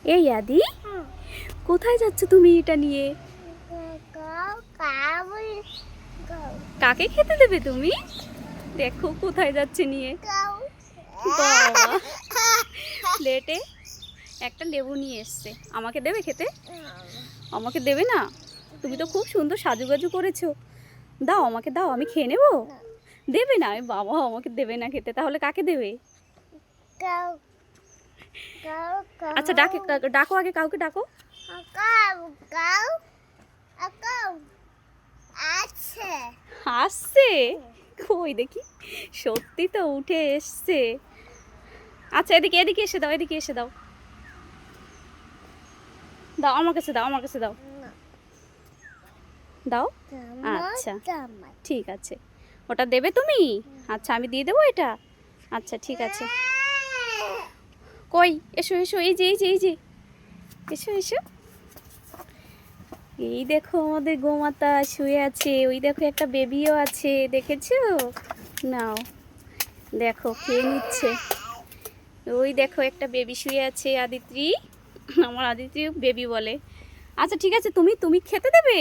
এই আদি, কোথায় যাচ্ছ তুমি এটা নিয়ে? কাকে খেতে দেবে তুমি? দেখো কোথায় যাচ্ছে নিয়ে। বাবা, প্লেটে একটা লেবু নিয়ে এসছে। আমাকে দেবে খেতে? আমাকে দেবে না? তুমি তো খুব সুন্দর সাজুগাজু করেছো। দাও, আমাকে দাও, আমি খেয়ে নেবো। দেবে না? আমি বাবা, আমাকে দেবে না খেতে, তাহলে কাকে দেবে? আচ্ছা ডাকে, ডাকো আগে, কাউকে ডাকো। আসছে? কই দেখি, সত্যি তো উঠে এসছে। আচ্ছা এদিকে, এদিকে এসে দাও, এদিকে এসে দাও। দাও আমার কাছে, দাও আমার কাছে, দাও দাও। আচ্ছা ঠিক আছে, ওটা দেবে তুমি? আচ্ছা আমি দিয়ে দেবো এটা। আচ্ছা ঠিক আছে। কই, এসো এসো, এই যে এই যে এই যে, এসো এসো। এই দেখো আমাদের গোমাতা শুয়ে আছে, ওই দেখো একটা বেবিও আছে, দেখেছো? নাও দেখো, খেয়ে নিচ্ছে। ওই দেখো একটা বেবি শুয়ে আছে, আদিত্রি। আমার আদিত্রি বেবি বলে। আচ্ছা ঠিক আছে, তুমি তুমি খেতে দেবে?